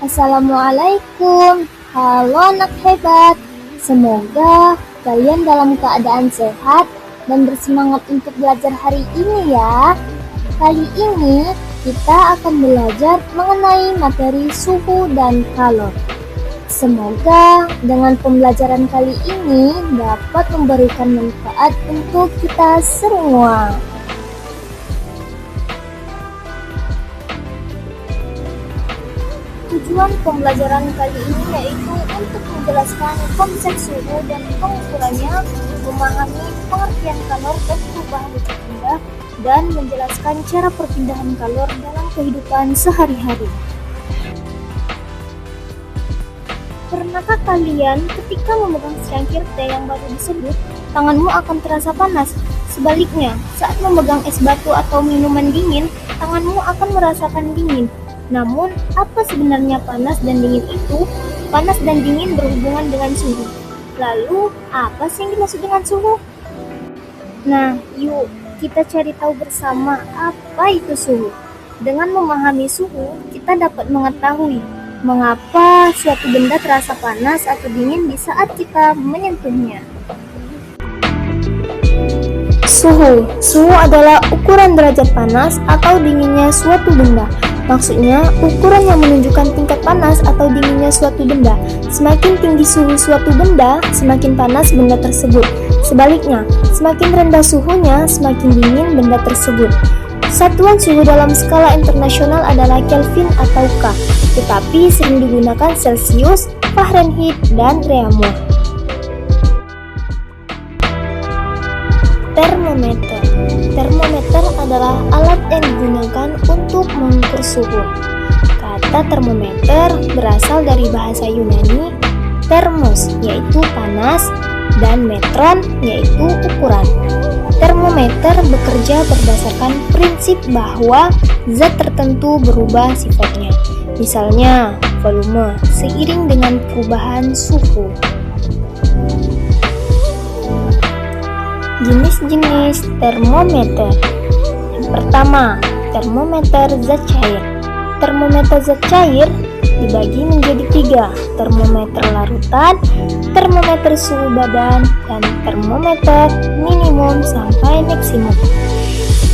Assalamualaikum. Halo anak hebat. Semoga kalian dalam keadaan sehat dan bersemangat untuk belajar hari ini ya. Kali ini kita akan belajar mengenai materi suhu dan kalor. Semoga dengan pembelajaran kali ini dapat memberikan manfaat untuk kita semua. Tujuan pembelajaran kali ini yaitu untuk menjelaskan konsep suhu dan pengukurannya, memahami pengertian kalor dan perubahan wujud benda, dan menjelaskan cara perpindahan kalor dalam kehidupan sehari-hari. Pernahkah kalian ketika memegang secangkir teh yang baru diseduh, tanganmu akan terasa panas? Sebaliknya, saat memegang es batu atau minuman dingin, tanganmu akan merasakan dingin. Namun, apa sebenarnya panas dan dingin itu? Panas dan dingin berhubungan dengan suhu. Lalu, apa sih yang dimaksud dengan suhu? Nah, yuk kita cari tahu bersama apa itu suhu. Dengan memahami suhu, kita dapat mengetahui mengapa suatu benda terasa panas atau dingin di saat kita menyentuhnya. Suhu adalah ukuran derajat panas atau dinginnya suatu benda. Maksudnya, ukuran yang menunjukkan tingkat panas atau dinginnya suatu benda. Semakin tinggi suhu suatu benda, semakin panas benda tersebut. Sebaliknya, semakin rendah suhunya, semakin dingin benda tersebut. Satuan suhu dalam skala internasional adalah Kelvin atau K, tetapi sering digunakan Celsius, Fahrenheit, dan Reaumur. Termometer adalah alat yang digunakan untuk mengukur suhu. Kata termometer berasal dari bahasa Yunani thermos, yaitu panas, dan metron, yaitu ukuran. Termometer bekerja berdasarkan prinsip bahwa zat tertentu berubah sifatnya, misalnya volume, seiring dengan perubahan suhu. Jenis-jenis termometer. Yang pertama, termometer zat cair. Termometer zat cair dibagi menjadi 3, termometer larutan, termometer suhu badan, dan termometer minimum sampai maksimum.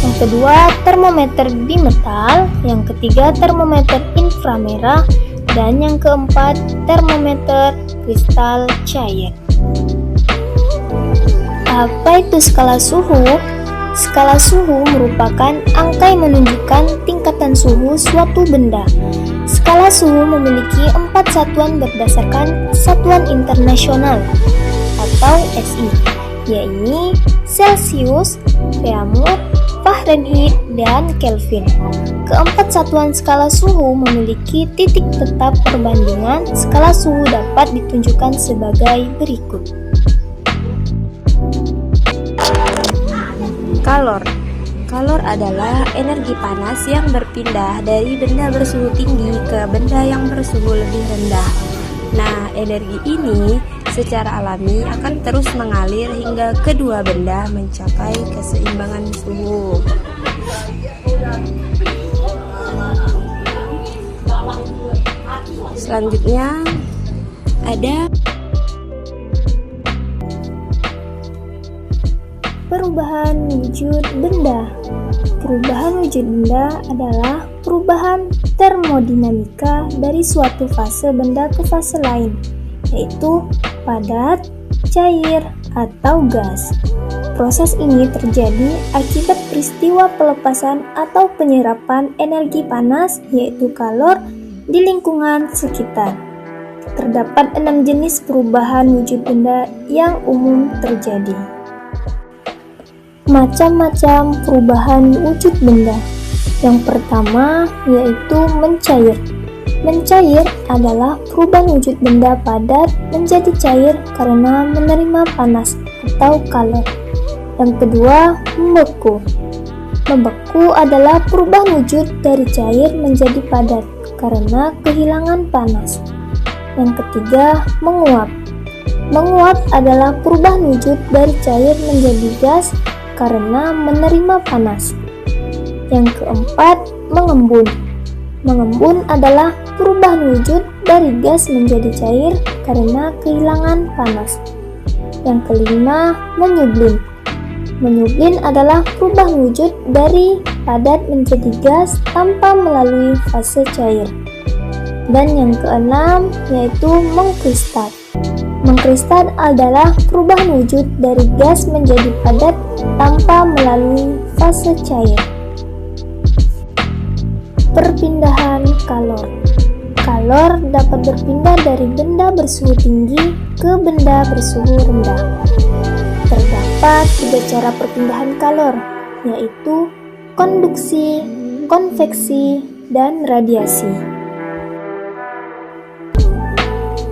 Yang kedua, termometer bimetal. Yang ketiga, termometer inframerah. Dan yang keempat, termometer kristal cair. Apa itu skala suhu? Skala suhu merupakan angka yang menunjukkan tingkatan suhu suatu benda. Skala suhu memiliki 4 satuan berdasarkan Satuan Internasional atau SI, yaitu Celsius, Reaumur, Fahrenheit, dan Kelvin. Keempat satuan skala suhu memiliki titik tetap perbandingan. Skala suhu dapat ditunjukkan sebagai berikut. Kalor adalah energi panas yang berpindah dari benda bersuhu tinggi ke benda yang bersuhu lebih rendah. Nah, energi ini secara alami akan terus mengalir hingga kedua benda mencapai keseimbangan suhu. Selanjutnya ada perubahan wujud benda. Perubahan wujud benda adalah perubahan termodinamika dari suatu fase benda ke fase lain, yaitu padat, cair, atau gas. Proses ini terjadi akibat peristiwa pelepasan atau penyerapan energi panas, yaitu kalor, di lingkungan sekitar. Terdapat 6 jenis perubahan wujud benda yang umum terjadi. Macam-macam perubahan wujud benda. Yang pertama yaitu mencair. Mencair adalah perubahan wujud benda padat menjadi cair karena menerima panas atau kalor. Yang kedua, membeku. Membeku adalah perubahan wujud dari cair menjadi padat karena kehilangan panas. Yang ketiga, menguap. Menguap adalah perubahan wujud dari cair menjadi gas karena menerima panas. Yang keempat, mengembun. Mengembun adalah perubahan wujud dari gas menjadi cair karena kehilangan panas. Yang kelima, menyublim. Menyublim adalah perubahan wujud dari padat menjadi gas tanpa melalui fase cair. Dan yang keenam yaitu mengkristal. Mengkristal adalah perubahan wujud dari gas menjadi padat tanpa melalui fase cair. Perpindahan kalor. Kalor dapat berpindah dari benda bersuhu tinggi ke benda bersuhu rendah. Terdapat 3 cara perpindahan kalor, yaitu konduksi, konveksi, dan radiasi.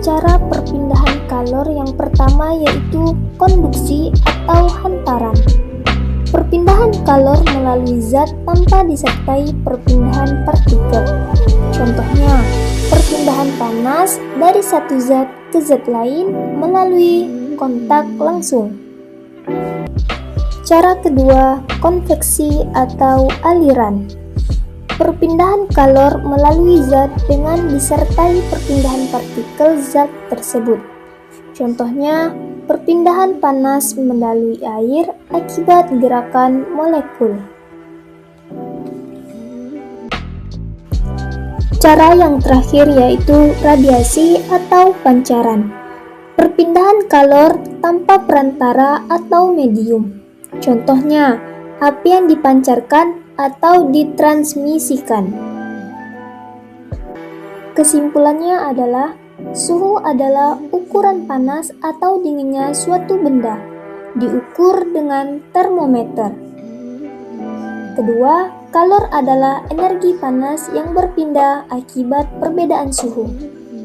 Cara perpindahan kalor yang pertama yaitu konduksi atau hantaran. Perpindahan kalor melalui zat tanpa disertai perpindahan partikel. Contohnya, perpindahan panas dari satu zat ke zat lain melalui kontak langsung. Cara kedua, konveksi atau aliran. Perpindahan kalor melalui zat dengan disertai perpindahan partikel zat tersebut. Contohnya, perpindahan panas melalui air akibat gerakan molekul. Cara yang terakhir yaitu radiasi atau pancaran. Perpindahan kalor tanpa perantara atau medium. Contohnya, api yang dipancarkan atau ditransmisikan. Kesimpulannya adalah suhu adalah ukuran panas atau dinginnya suatu benda, diukur dengan termometer. Kedua, kalor adalah energi panas yang berpindah akibat perbedaan suhu.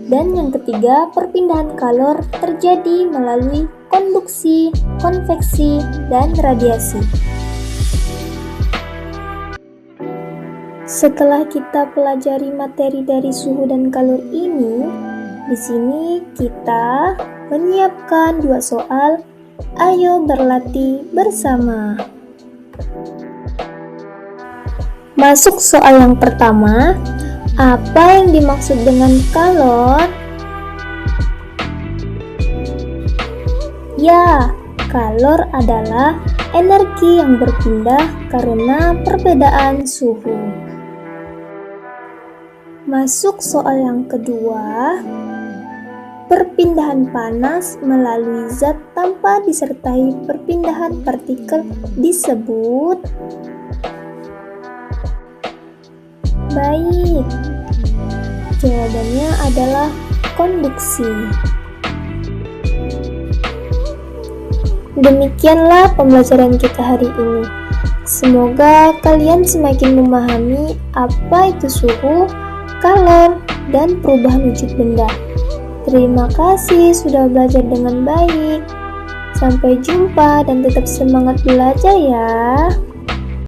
Dan yang ketiga, perpindahan kalor terjadi melalui konduksi, konveksi, dan radiasi. Setelah kita pelajari materi dari suhu dan kalor ini, di sini kita menyiapkan 2 soal. Ayo berlatih bersama. Masuk soal yang pertama. Apa yang dimaksud dengan kalor? Ya, kalor adalah energi yang berpindah karena perbedaan suhu. Masuk soal yang kedua. Perpindahan panas melalui zat tanpa disertai perpindahan partikel disebut. Baik, jawabannya adalah konduksi. Demikianlah pembelajaran kita hari ini. Semoga kalian semakin memahami apa itu suhu, kalor, dan perubahan wujud benda. Terima kasih sudah belajar dengan baik. Sampai jumpa dan tetap semangat belajar ya.